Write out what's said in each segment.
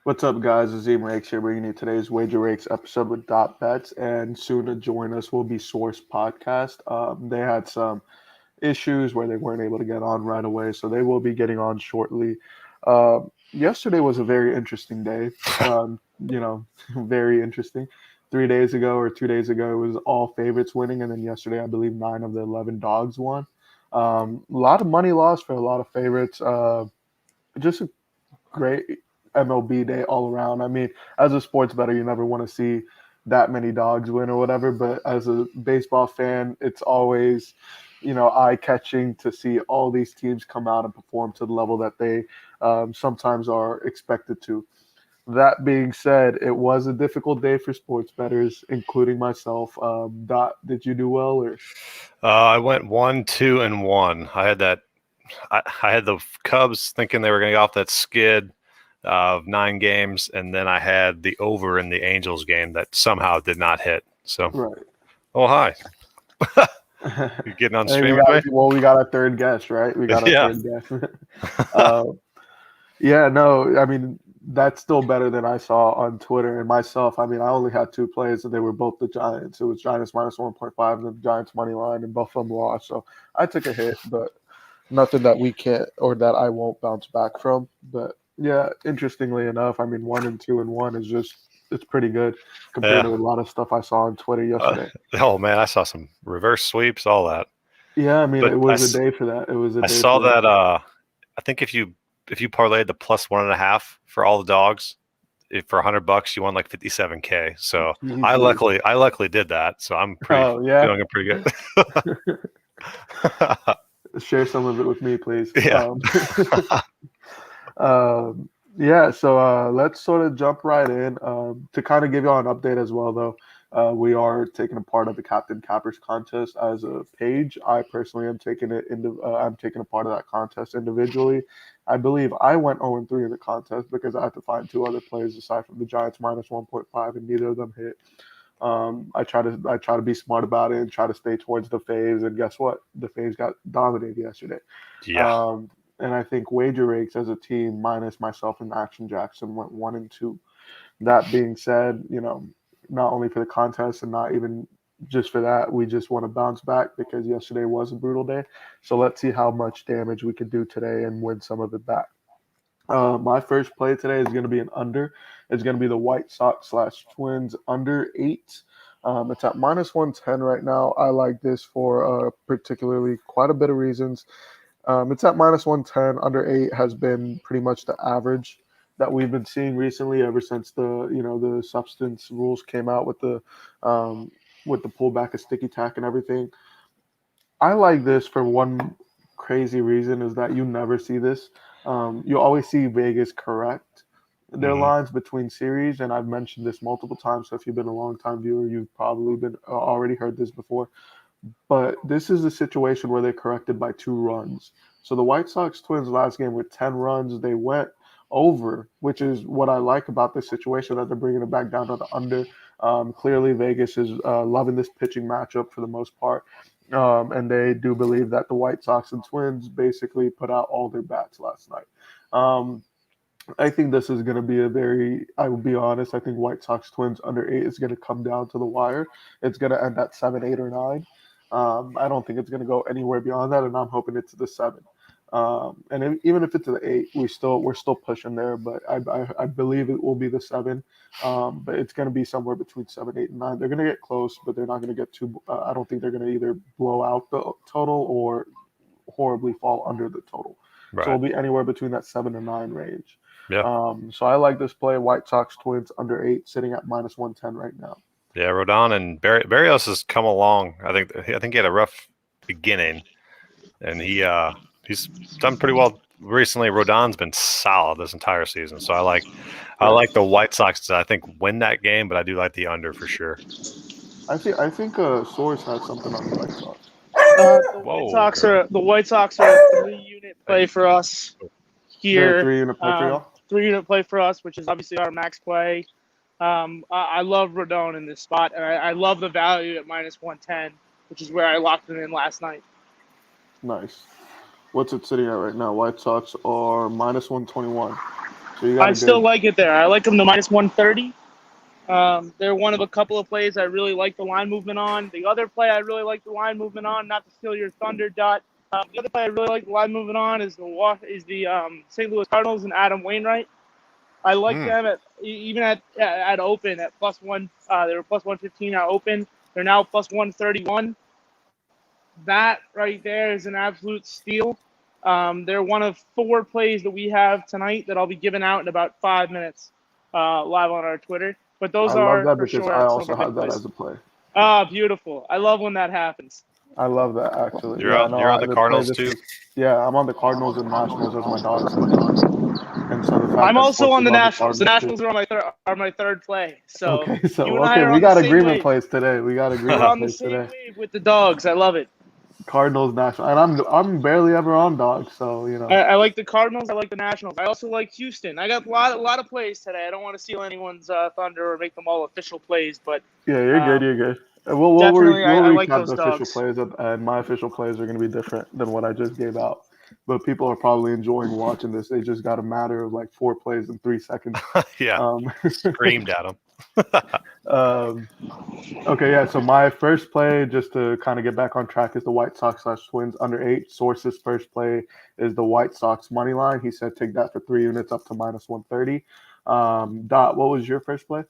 What's up, guys? Azim Rakes here, bringing you today's Wager Rakes episode with Dot Bets, and soon to join us will be Source Podcast. They had some issues where they weren't able to get on right away, so they will be getting on shortly. Yesterday was a very interesting day. Very interesting. 3 days ago or 2 days ago, it was all favorites winning, and then yesterday, I believe 9 of the 11 dogs won. A lot of money lost for a lot of favorites. Just a great MLB day all around. I mean, as a sports bettor, you never want to see that many dogs win or whatever, but as a baseball fan, it's always, eye catching to see all these teams come out and perform to the level that they sometimes are expected to. That being said, it was a difficult day for sports bettors, including myself. Dot, did you do well or? I went 1, 2, and 1. I had the Cubs thinking they were going to get off that skid of 9 games, and then I had the over in the Angels game that somehow did not hit. So, Right. oh hi, you getting on Hey, stream with me? we got a third guest, right? We got a Yeah. third guest. uh, yeah, no, I mean, that's still better than I saw on Twitter. And myself, I mean, I only had two plays, and they were both the Giants. It was Giants minus 1.5 and the Giants money line, and both of them lost. So I took a hit, but nothing that we can't or that I won't bounce back from. But yeah, interestingly enough, I mean, 1 and 2 and 1 is just it's pretty good compared to Yeah. a lot of stuff I saw on Twitter yesterday. Oh man, I saw some reverse sweeps, all that. Yeah, I mean, But it was a day for that. It was a I day saw for that. that. I think if you parlayed the plus 1.5 for all the dogs, for $100 you won like 57K. So I Easily. luckily did that. So I'm Oh yeah. feeling pretty good. Share some of it with me, please. Yeah. Yeah, so let's sort of jump right in. To kind of give you all an update as well, though, we are taking a part of the Captain Cappers contest as a page. I personally am taking it into. I'm taking a part of that contest individually. I believe I went 0-3 in the contest because I had to find two other plays aside from the Giants minus 1.5, and neither of them hit. I try to be smart about it and try to stay towards the faves. And guess what? The faves got dominated yesterday. Yeah. And I think Wager Rakes as a team, minus myself and Action Jackson, went 1-2. That being said, not only for the contest and not even just for that, we just want to bounce back because yesterday was a brutal day. So let's see how much damage we can do today and win some of it back. My first play today is going to be an under. It's going to be the White Sox / Twins under 8. It's at minus 110 right now. I like this for particularly quite a bit of reasons. It's at minus 110. Under 8 has been pretty much the average that we've been seeing recently ever since the substance rules came out with the pullback of sticky tack and everything. I like this for one crazy reason is that you never see this. You always see Vegas correct their Hmm. lines between series, and I've mentioned this multiple times. So if you've been a long time viewer, you've probably been already heard this before. But this is a situation where they corrected by 2 runs. So the White Sox Twins last game with 10 runs, they went over, which is what I like about this situation that they're bringing it back down to the under. Clearly, Vegas is loving this pitching matchup for the most part. And they do believe that the White Sox and Twins basically put out all their bats last night. Um, I think this is going to be I will be honest, I think White Sox Twins under 8 is going to come down to the wire. It's going to end at 7, 8, or 9. I don't think it's going to go anywhere beyond that, and I'm hoping it's the 7. Even if it's the 8, we're still pushing there, but I believe it will be the 7. But it's going to be somewhere between 7, 8, and 9. They're going to get close, but they're not going to get too. I don't think they're going to either blow out the total or horribly fall under the total. So Right. it'll be anywhere between that 7 and 9 range. Yeah. So I like this play. White Sox Twins under 8, sitting at minus 110 right now. Yeah. Rodon and Barrios has come along. I think he had a rough beginning, and he's done pretty well recently. Rodon's been solid this entire season, so I like the White Sox to, I think, win that game, but I do like the under for sure. I think Source has something on the White Sox. The White Sox are a 3-unit play for us They're a here. 3-unit play for y'all. 3-unit play for us, which is obviously our max play. I love Rodon in this spot, and I love the value at minus 110, which is where I locked him in last night. Nice. What's it sitting at right now? White Sox are minus 121. So you got I a still good. like it there. I like them to minus 130. They're one of a couple of plays I really like the line movement on. The other play I really like the line movement on, not to steal your thunder, Dot. The other play I really like the line movement on is the St. Louis Cardinals and Adam Wainwright. I like them even at open at +1. They were +115 at open. They're now +131. That right there is an absolute steal. They're one of 4 plays that we have tonight that I'll be giving out in about 5 minutes live on our Twitter. But I those love are that for because sure I some of also our big have that plays. as a play. Ah, beautiful. I love when that happens. I love that actually. You're Yeah, on, no, you're on the this play, Cardinals too. yeah, I'm on the Cardinals and Nationals as my dogs today. And so the fact I'm that also sports on is the on the Nationals. The Cardinals too. Nationals are my third play. So Okay, so you and I are we on the got same agreement wave. plays today. We got We're agreement on the plays same today. wave with the dogs. I love it. Cardinals, National, and I'm barely ever on dogs, so you know. I like the Cardinals. I like the Nationals. I also like Houston. I got a lot of plays today. I don't want to steal anyone's thunder or make them all official plays, but Yeah, you're good. You're good. definitely We'll I like recap those the official dogs. plays, and my official plays are going to be different than what I just gave out. But people are probably enjoying watching this. They just got a matter of like 4 plays in 3 seconds. Yeah, screamed at him. Okay, yeah. So my first play, just to kind of get back on track, is the White Sox / Twins under 8. Source's first play is the White Sox money line. He said take that for 3 units up to minus 130. Dot, what was your first play?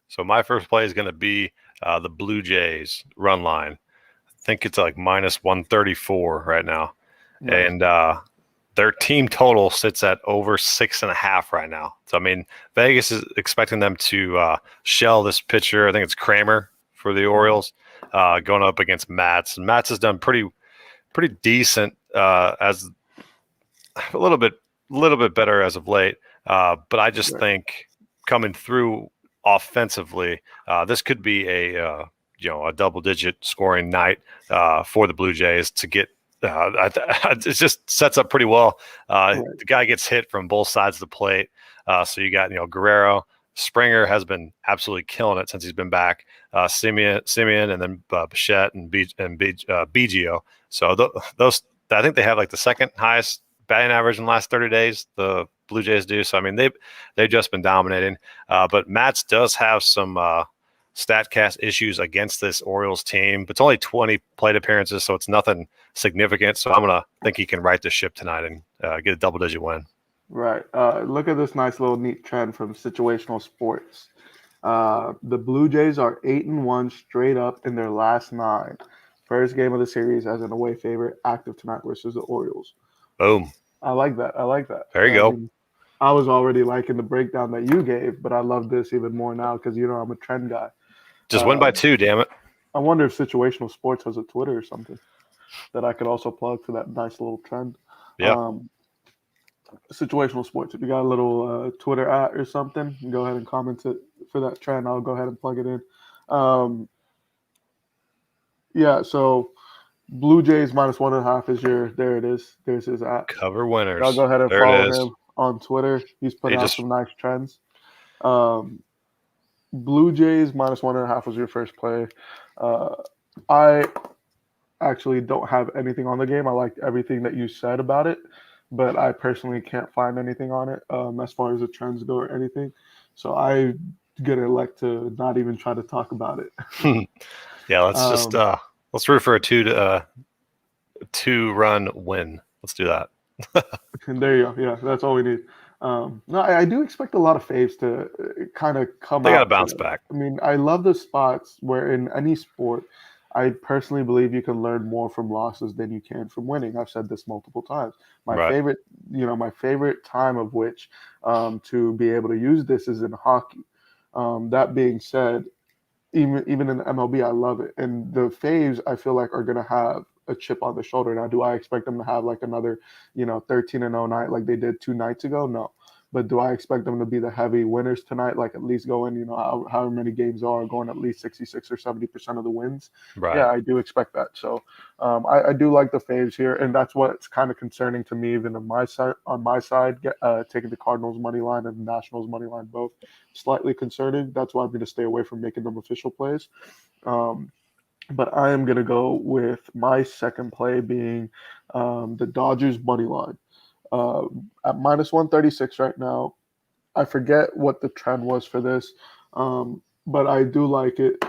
So my first play is going to be the Blue Jays run line. I think it's like minus 134 right now. Nice. And their team total sits at over 6.5 right now. So, I mean, Vegas is expecting them to shell this pitcher. I think it's Kramer for the Orioles, going up against Matz. And Matz has done pretty decent as a little bit better as of late. But I just think coming through offensively, this could be a double-digit scoring night for the Blue Jays to get. It just sets up pretty well. The guy gets hit from both sides of the plate, so you got Guerrero. Springer has been absolutely killing it since he's been back. Simeon, and then Bichette and Biggio. So those, I think they have like the second highest batting average in the last 30 days. The Blue Jays do. So I mean they've just been dominating. But Matz does have some StatCast issues against this Orioles team. It's only 20 plate appearances, so it's nothing significant. So I'm gonna think he can right the ship tonight and get a double-digit win. Right. Look at this nice little neat trend from Situational Sports. The Blue Jays are 8-1 straight up in their last 9. First game of the series as an away favorite, active tonight versus the Orioles. Boom. I like that. There you go. I was already liking the breakdown that you gave, but I love this even more now because I'm a trend guy. Just win by 2, damn it. I wonder if Situational Sports has a Twitter or something that I could also plug for that nice little trend. Yeah. Situational Sports. If you got a little Twitter @ or something, go ahead and comment it for that trend. I'll go ahead and plug it in. Yeah, so Blue Jays minus 1.5 is there it is. There's his @ Cover winners. I'll go ahead and follow him on Twitter. He's putting out some nice trends. Blue Jays minus 1.5 was your first play. I actually don't have anything on the game. I liked everything that you said about it, but I personally can't find anything on it as far as the trends go or anything. So I gonna elect to not even try to talk about it. Yeah, let's root for a 2-run win. Let's do that. And there you go. Yeah, that's all we need. No, I do expect a lot of faves to kind of come out. They got to bounce back. I mean, I love the spots where in any sport, I personally believe you can learn more from losses than you can from winning. I've said this multiple times. My favorite time of which to be able to use this is in hockey. That being said, even in the MLB, I love it. And the faves, I feel like, are going to have a chip on the shoulder. Now, do I expect them to have like another, 13-0 night like they did 2 nights ago? No. But do I expect them to be the heavy winners tonight, like at least going, however many games are, going at least 66 or 70% of the wins? Right. Yeah, I do expect that. So I do like the faves here, and that's what's kind of concerning to me, even on my side, taking the Cardinals money line and the Nationals money line both slightly concerning. That's why I'm going to stay away from making them official plays. But I am going to go with my second play being the Dodgers money line. At minus 136 right now, I forget what the trend was for this, but I do like it.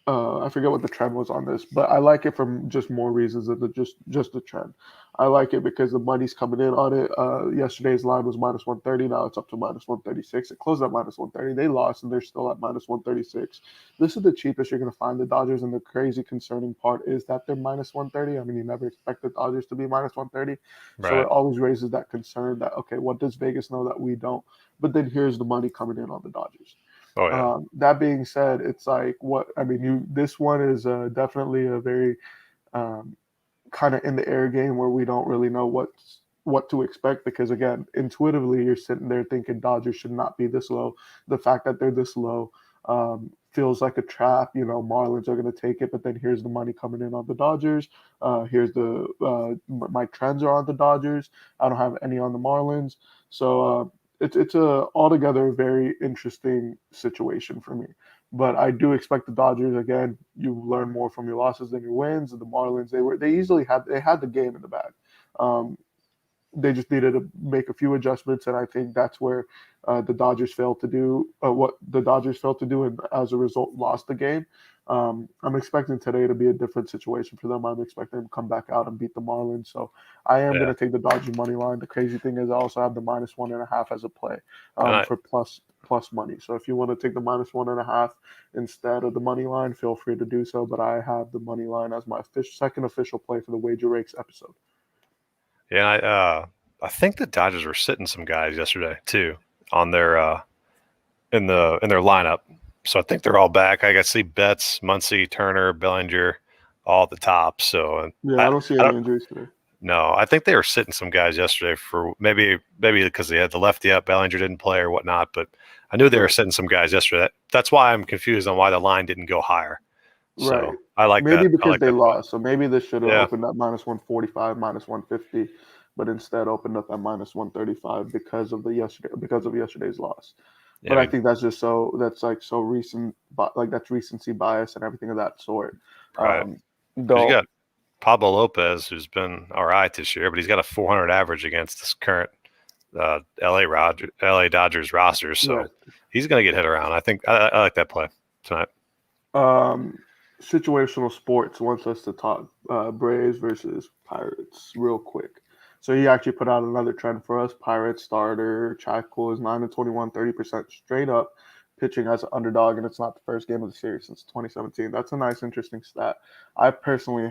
I forget what the trend was on this, but I like it from just more reasons than just the trend. I like it because the money's coming in on it. Yesterday's line was minus 130. Now it's up to minus 136. It closed at minus 130. They lost, and they're still at minus 136. This is the cheapest you're going to find the Dodgers, and the crazy concerning part is that they're minus 130. I mean, you never expect the Dodgers to be minus 130, so it Right. always raises that concern that okay, what does Vegas know that we don't? But then here's the money coming in on the Dodgers. Oh yeah. That being said, it's like what I mean. This one is definitely a very um, kind of in the air game where we don't really know what to expect because again, intuitively you're sitting there thinking Dodgers should not be this low. The fact that they're this low feels like a trap. You know, Marlins are going to take it, but then here's the money coming in on the Dodgers. Here's the my trends are on the Dodgers. I don't have any on the Marlins, so. It's a altogether very interesting situation for me. But I do expect the Dodgers again. You learn more from your losses than your wins. The Marlins they had the game in the bag. Um, they just needed to make a few adjustments, and I think that's where the Dodgers failed to do what the Dodgers failed to do, and as a result, lost the game. I'm expecting today to be a different situation for them. I'm expecting them to come back out and beat the Marlins. So I am going Yeah. to take the Dodgers money line. The crazy thing is I also have the minus 1.5 as a play And I, for plus money. So if you want to take the minus 1.5 instead of the money line, feel free to do so. But I have the money line as my second official play for the Wager Rakes episode. yeah, I think the Dodgers were sitting some guys yesterday too on their in their lineup. So I think they're all back. I got to see Betts, Muncy, Turner, Bellinger, all at the top. So Yeah, I don't see I any don't injuries today. no. I think they were sitting some guys yesterday for maybe because they had the lefty up, Bellinger didn't play or whatnot. But I knew they were Right. sitting some guys yesterday. That's why I'm confused on why the line didn't go higher. Right. So I like Maybe that. I because like they that play. lost. So maybe this should have Yeah, opened at minus 145, minus 150, but instead opened up at minus 135 because of yesterday's loss. yeah. But I I mean, think that's like so recent, but like that's recency bias and everything of that sort. right. Um, Because you though, got Pablo Lopez, who's been all right this year, but he's got a 400 average against this current LA Dodgers roster, so right. he's going to get hit around. I think I like that play tonight. Um, Situational sports wants us to talk Braves versus Pirates real quick. So he actually put out another trend for us. Pirates starter Chad Cool is 9-21, 30% straight up pitching as an underdog, and it's not the first game of the series since 2017. That's a nice, interesting stat. I personally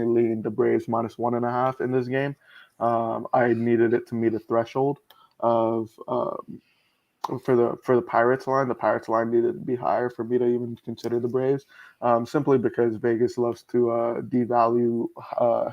lean the Braves minus 1.5 in this game. I needed it to meet a threshold of for the Pirates line. The Pirates line needed to be higher for me to even consider the Braves, simply because Vegas loves to devalue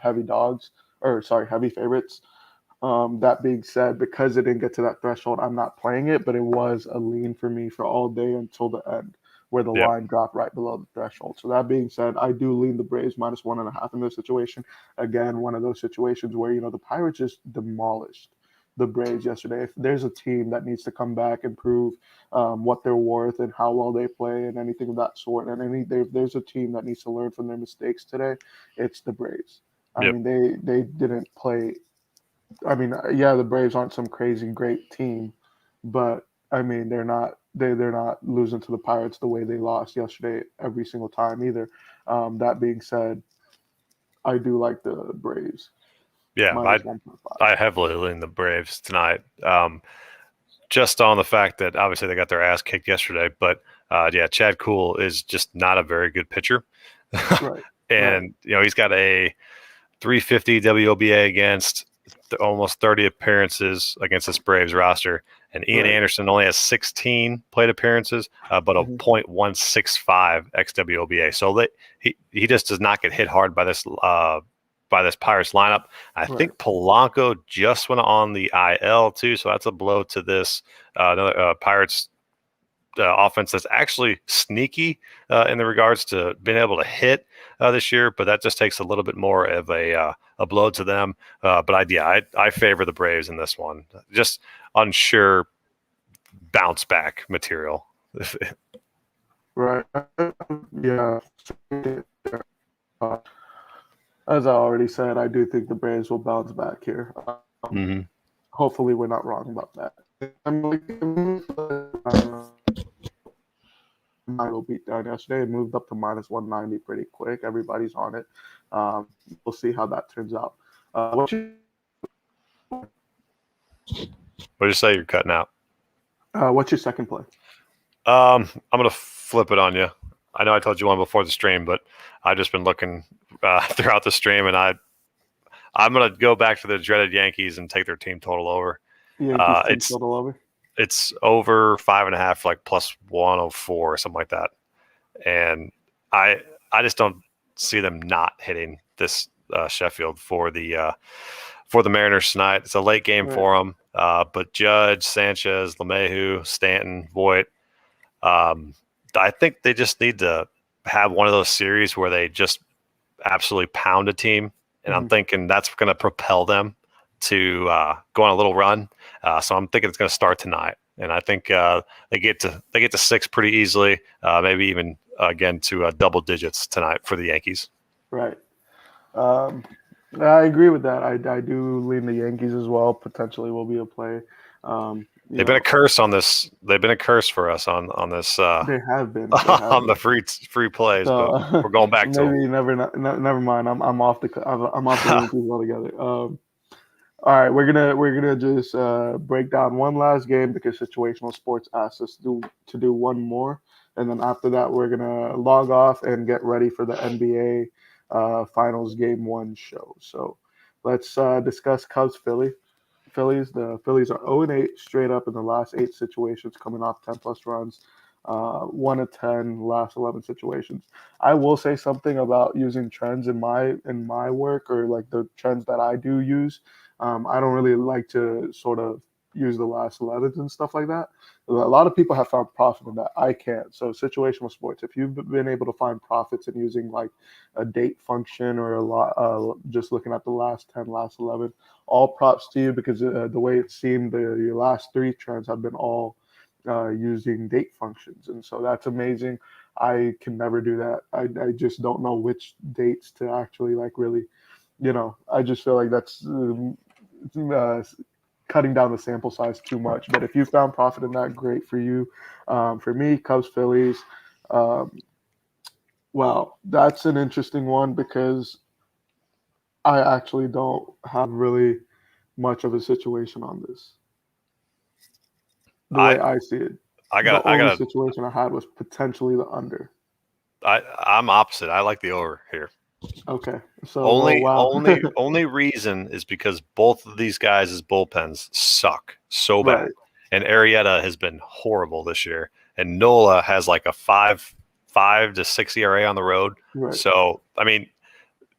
heavy dogs or sorry heavy favorites. That being said, because it didn't get to that threshold, I'm not playing it, but it was a lean for me for all day until the end, where the Yep. line dropped right below the threshold. So that being said, I do lean the Braves minus 1.5 in this situation. Again, one of those situations where the Pirates just demolished the Braves yesterday. If there's a team that needs to come back and prove what they're worth and how well they play and anything of that sort, and if there's a team that needs to learn from their mistakes today, it's the Braves. I Yep. mean, they didn't play. I mean, yeah, the Braves aren't some crazy great team, but I mean, they're not losing to the Pirates the way they lost yesterday every single time either. That being said, I do like the Braves Yeah, minus 1.5. I heavily lean the Braves tonight. Just on the fact that obviously they got their ass kicked yesterday, but yeah, Chad Kuhl is just not a very good pitcher, Right, right, and he's got a 350 WOBA against almost 30 appearances against this Braves roster. And Ian right. Anderson only has 16 plate appearances, but a Mhm. .165 xWOBA. So he just does not get hit hard by this Pirates lineup. I Right, think Polanco just went on the IL too, so that's a blow to this another Pirates offense that's actually sneaky in the regards to being able to hit this year, but that just takes a little bit more of a blow to them. But I favor the Braves in this one. Just unsure bounce back material. right. Yeah. Uh, as I already said, I do think the Braves will bounce back here. Mm-hmm. Hopefully, we're not wrong about that. I'm like, will beat down yesterday. It moved up to minus 190 pretty quick. Everybody's on it. We'll see how that turns out. What did you say? You're cutting out. What's your second play? I'm gonna flip it on you. I know I told you one before the stream, but I've just been looking throughout the stream, and I'm gonna go back to the dreaded Yankees and take their team total over. Yankees team total over. It's over 5.5, like plus 104 or something like that. And I just don't see them not hitting this Sheffield for the Mariners tonight. It's a late game for them. But Judge, Sanchez, LeMahieu, Stanton, Voit, I think they just need to have one of those series where they just absolutely pound a team. And I'm thinking that's going to propel them to go on a little run. So I'm thinking it's going to start tonight. And I think they get to 6 pretty easily, maybe even again to double digits tonight for the Yankees. Right. I agree with that. I do lean the Yankees as well. Potentially will be a play. They've been a curse on this. They've been a curse for us on this. They have been on the free plays, so, but we're going back to maybe never mind. I'm off the Yankees altogether. All right, we're gonna just break down one last game because Situational Sports asked us to do one more, and then after that we're gonna log off and get ready for the NBA Finals Game 1 show. So let's discuss Cubs Phillies. The Phillies are 0-8 straight up in the last 8 situations, coming off 10 plus runs. 1 of 10 last 11 situations. I will say something about using trends in my work, or like the trends that I do use. I don't really like to sort of use the last 11s and stuff like that. A lot of people have found profit in that. I can't. So situational sports, if you've been able to find profits in using like a date function or a lot, just looking at the last 10, last 11, all props to you, because the way it seemed, your last 3 trends have been all using date functions, and so that's amazing. I can never do that. I just don't know which dates to actually like really, I just feel like that's cutting down the sample size too much. But if you found profit in that, great for you. For me, Cubs Phillies, well, that's an interesting one because I actually don't have really much of a situation on this. The way I see it, the only situation I had was potentially the under. I'm opposite. I like the over here. Okay, so only reason is because both of these guys' bullpens suck so bad, and Arrieta has been horrible this year, and Nola has like a 5 to 6 ERA on the road. Right. So I mean,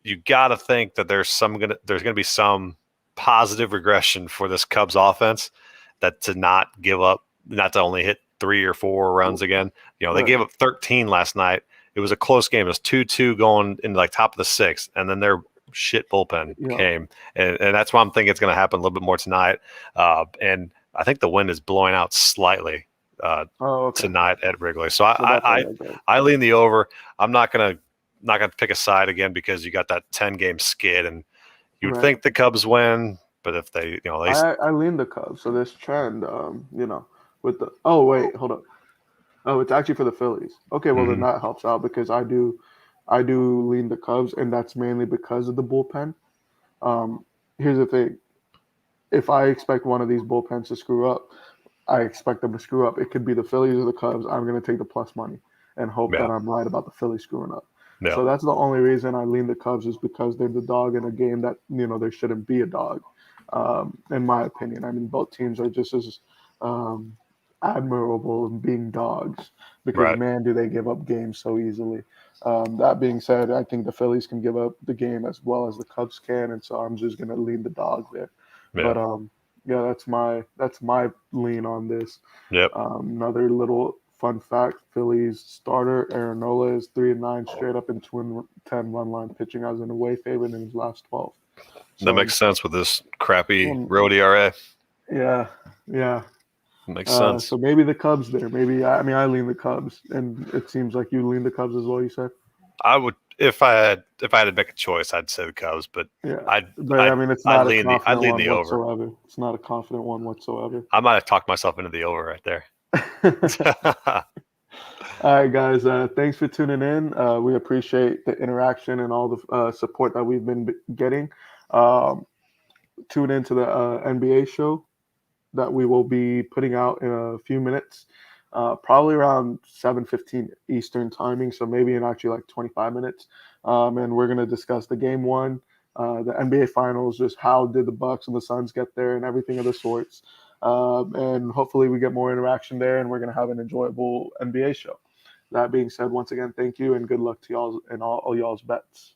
you got to think that there's gonna be some positive regression for this Cubs offense, that to not give up, not to only hit 3 or 4 runs again. They gave up 13 last night. It was a close game. It was 2-2 going in like top of the 6th, and then their shit bullpen came, and that's why I'm thinking it's going to happen a little bit more tonight. And I think the wind is blowing out slightly tonight at Wrigley. So I lean the over. I'm not gonna pick a side again because you got that 10-game skid, and you'd think the Cubs win, but if they I lean the Cubs. So this trend, with the hold up. Oh, it's actually for the Phillies. Okay, well then that helps out because I do lean the Cubs, and that's mainly because of the bullpen. Here's the thing: if I expect one of these bullpens to screw up, I expect them to screw up. It could be the Phillies or the Cubs. I'm going to take the plus money and hope that I'm right about the Phillies screwing up. Yeah. So that's the only reason I lean the Cubs, is because they're the dog in a game that there shouldn't be a dog, in my opinion. I mean, both teams are just as admirable in being dogs, because man, do they give up games so easily. That being said, I think the Phillies can give up the game as well as the Cubs can, and so I'm just going to lean the dog there. Yeah. But that's my lean on this. Yep. Another little fun fact: Phillies starter Aaron Nola is 3-9 straight up in 10 run line pitching as an away favorite in his last 12. So, that makes sense with this crappy road ERA. Yeah. Makes sense. So maybe the Cubs there. I lean the Cubs, and it seems like you lean the Cubs as well. You said. I would if I had to make a choice, I'd say the Cubs, but Yeah, I'd but I mean, it's not a I'd confident lean one the over. whatsoever. It's not a confident one whatsoever. I might have talked myself into the over right there. All right, guys. Thanks for tuning in. We appreciate the interaction and all the support that we've been getting. Um, Tune into the NBA show that we will be putting out in a few minutes, probably around 7:15 Eastern timing. So maybe in actually like 25 minutes. And we're gonna discuss the game one, the NBA Finals, just how did the Bucks and the Suns get there, and everything of the sorts. And hopefully we get more interaction there, and we're gonna have an enjoyable NBA show. That being said, once again, thank you and good luck to y'all and all y'all's bets.